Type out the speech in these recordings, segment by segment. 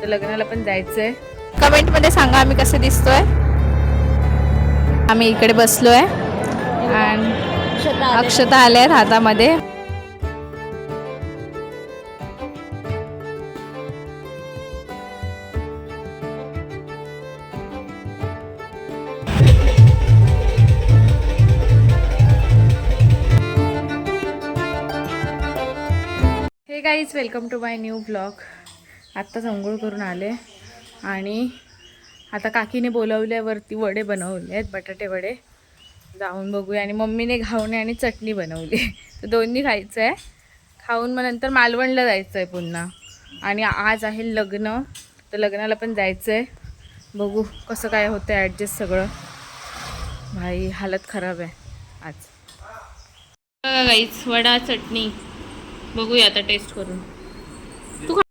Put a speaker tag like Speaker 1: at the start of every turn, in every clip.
Speaker 1: तर लग्नाला पण जायचंय. कमेंट मध्ये सांगा आम्ही कसे दिसतोय. आम्ही इकडे बसलोय आणि अक्षता आल्यात हातामध्ये. Hey guys, welcome to my new blog. आत्ताच अंघोळ करून आले आणि आता काकीने बोलवल्यावरती वडे बनवले आहेत, बटाटे वडे. जाऊन बघूया. आणि मम्मीने घावणे आणि चटणी बनवली, तर दोन्ही खायचं आहे. खाऊन मग नंतर मालवणला जायचं आहे पुन्हा. आणि आज आहे लग्न, तर लग्नाला पण जायचं आहे. बघू कसं काय होतं ॲडजस्ट सगळं. भाई हालत खराब आहे आज. गाईज, वडा चटणी बघूया आता टेस्ट करून. तू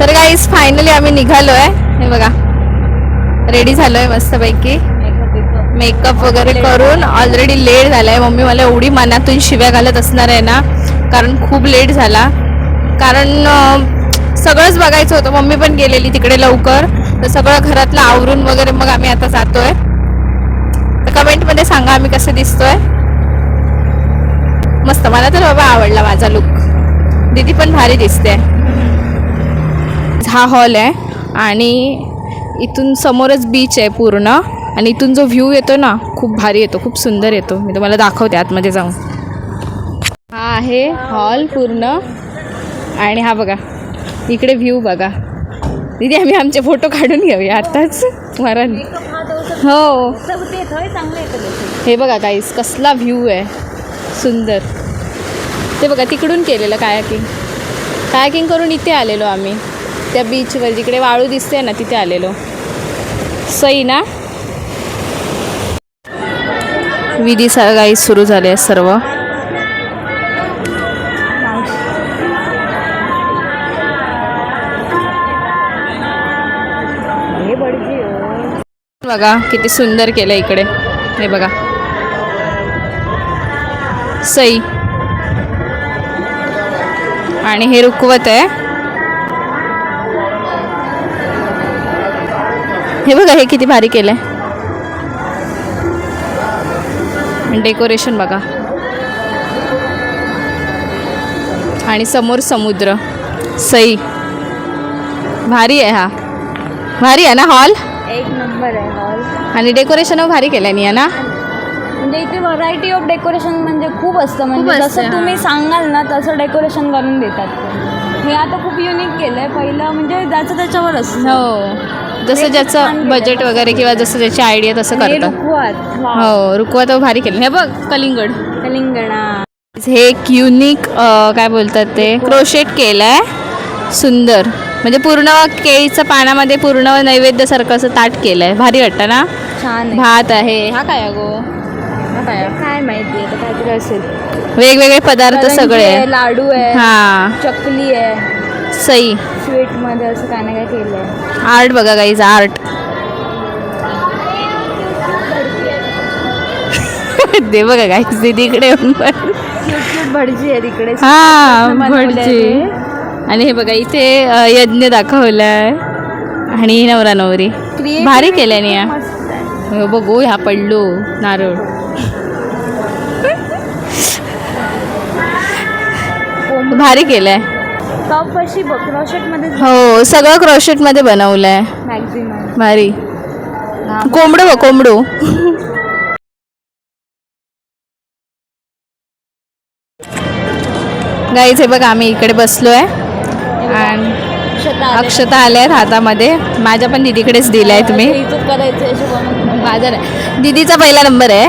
Speaker 1: तर गाईस फायनली आम्ही निघालोय. हे बघा, रेडी झालोय मस्तपैकी. मेकअप वगैरे करून ऑलरेडी लेट झालाय. मम्मी मला एवढी मनातून शिव्या घालत असणार आहे ना, कारण खूप लेट झाला. कारण सगळंच बघायचं होतं. मम्मी पण गेलेली तिकडे लवकर, तर सगळं घरातलं आवरून वगैरे मग आम्ही आता जातोय. तर कमेंट मध्ये सांगा आम्ही कसे दिसतोय. मस्त, मला तर बाबा आवडला माझा लुक. दीदी पण भारी दिसते. हा हॉल आहे आणि इथून समोरच बीच आहे पूर्ण. आणि इथून जो व्ह्यू येतो ना, खूप भारी येतो, खूप सुंदर येतो. मी तुम्हाला दाखवते आतमध्ये जाऊन. हा आहे हॉल पूर्ण. आणि हा बघा, इकडे व्ह्यू बघा. दीदी आम्ही आमचे फोटो काढून घेऊया आताच मरण. हो, हे बघा गाईस, कसला व्ह्यू आहे सुंदर. ते बघा तिकडून केलेलं कायाकिंग करून इथे आलेलो आम्ही. त्या बीचवर जिकडे वाळू दिसते ना, तिथे आलेलो. सई ना. विधी गाईस सुरू झाले सर्व. बघा किती सुंदर केलं इकडे. हे बघा सई. आणि हे रुकवत आहे. हे बघा, हे किती भारी केलंय. डेकोरेशन बघा. आणि समोर समुद्र. सई भारी आहे. हा भारी आहे ना हॉल.
Speaker 2: एक नंबर आहे हॉल.
Speaker 1: आणि डेकोरेशन भारी केलं नाही ना.
Speaker 2: म्हणजे इथे व्हरायटी ऑफ डेकोरेशन म्हणजे खूप असतं. म्हणजे जसं तुम्ही सांगाल ना तसं डेकोरेशन करून देतात. हे आता खूप युनिक केलंय. पहिलं म्हणजे ज्याचं त्याच्यावर असतं.
Speaker 1: हो, जसं ज्याचं बजेट वगैरे किंवा जसं ज्याची आयडिया तसं करतात. हो, रुकवत भारी केलं. हे बघ कलिंगड. हे एक युनिक काय बोलतात ते, क्रोशेट केलंय सुंदर. म्हणजे पूर्ण केळीचं पानामध्ये पूर्ण नैवेद्यासारखं असं ताट केलंय. भारी वाटतं ना.
Speaker 2: छान.
Speaker 1: भात आहे. हा काय गो,
Speaker 2: काय माहिती आता काहीतरी असेल.
Speaker 1: वेगवेगळे पदार्थ सगळे.
Speaker 2: लाडू आहे.
Speaker 1: हा,
Speaker 2: चकली आहे.
Speaker 1: सई.
Speaker 2: स्वीट मध्ये असं काय ना काय केलंय.
Speaker 1: आर्ट बघा गाईज, आर्ट. दे बघा गाईज, दीदी इकडे
Speaker 2: भटजी आहे तिकडे.
Speaker 1: हा, भटजी. आणि हे बघा इथे यज्ञ दाखवलाय. आणि नवरा नवरी भारी केल्याने. हो बघू, ह्या पडलो नारळ. भारी केलंय.
Speaker 2: टॉप अशी क्रोशेट मध्ये.
Speaker 1: हो, सगळं क्रोशेट मध्ये बनवलंय.
Speaker 2: मॅक्झिमम
Speaker 1: भारी. कोंबडो बघ, कोंबडो. गाईज हे बघा, आम्ही इकडे बसलोय आणि अक्षता आल्यात हातामध्ये. माझ्या पण दीदीकडेच दिलाय तुम्ही. माझा दीदीचा पहिला नंबर आहे.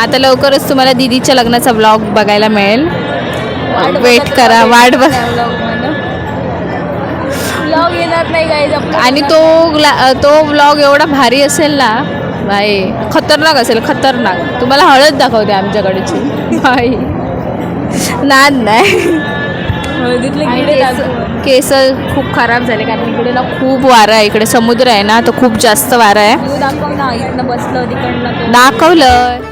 Speaker 1: आता लवकरच तुम्हाला दीदीच्या लग्नाचा ब्लॉग बघायला मिळेल. वेट करा, वाट बघा.
Speaker 2: ब्लॉग येणार नाही गाईज.
Speaker 1: आणि तो ब्लॉग एवढा भारी असेल ना भाई, खतरनाक असेल, खतरनाक. तुम्हाला हळद दाखवते आमच्याकडची. भाई नाद नाही. केस खूप खराब झाले कारण इकडे ना खूप वारा आहे. इकडे समुद्र आहे ना, तर खूप जास्त वारा आहे.
Speaker 2: दाखव ना, इथनं बसलं तिकडनं
Speaker 1: दाखवलं.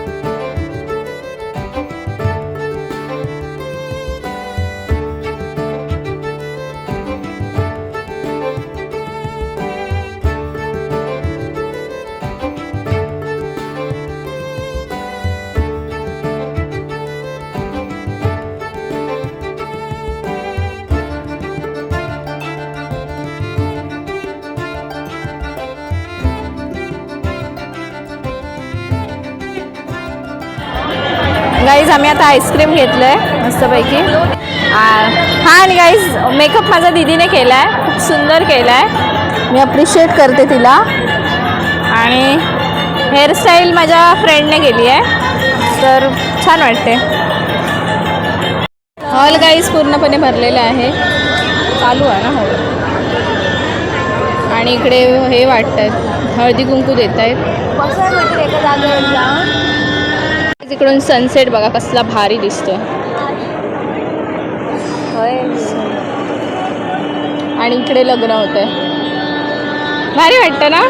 Speaker 1: गाईज आम्ही आता आईस्क्रीम घेतलं आहे मस्तपैकी. हां आणि गाईज मेकअप माझ्या दीदीने केला आहे, खूप सुंदर केला आहे, मी अप्रिशिएट करते तिला. आणि हेअरस्टाईल माझ्या फ्रेंडने केली आहे, तर छान वाटते. हॉल गाईज पूर्णपणे भरलेलं आहे, चालू आहे ना हॉल. आणि इकडे हे वाटत आहेत, हळदी कुंकू देत आहेत.
Speaker 2: कसं आहे माहिती एका जागेवर जाऊन
Speaker 1: तिकडून सनसेट बघा कसला भारी दिसतोय. आणि इकडे लग्न होत आहे, भारी वाटतं ना.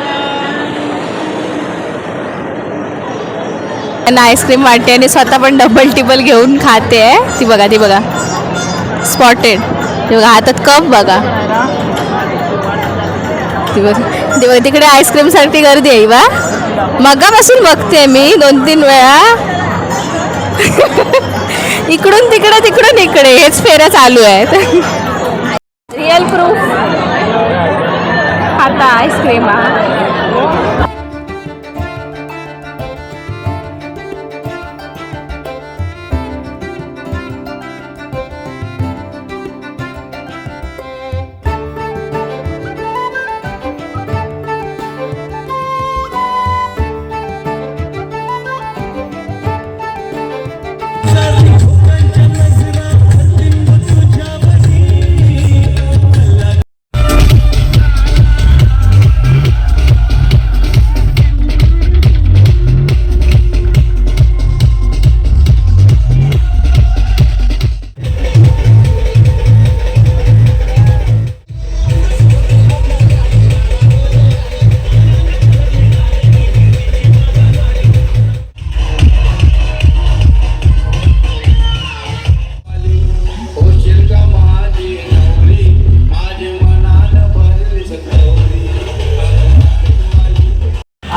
Speaker 1: त्यांना आईस्क्रीम वाटते आणि स्वतः पण डबल टिबल घेऊन खाते आहे. ती बघा स्पॉटेड. ती बघा हातात कप बघा. ती बघा तिकडे आईस्क्रीमसाठी गर्दी आहे बा. मगापासून बघते मी 2-3 वेळा. इकडून तिकडून इकडे हेच फेऱ्या चालू आहेत. रिअल प्रूफ आता आईस्क्रीम.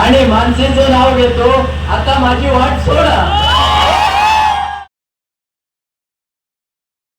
Speaker 3: आणि मानसीचं नाव घेतो, आता माझी वाट सोडा.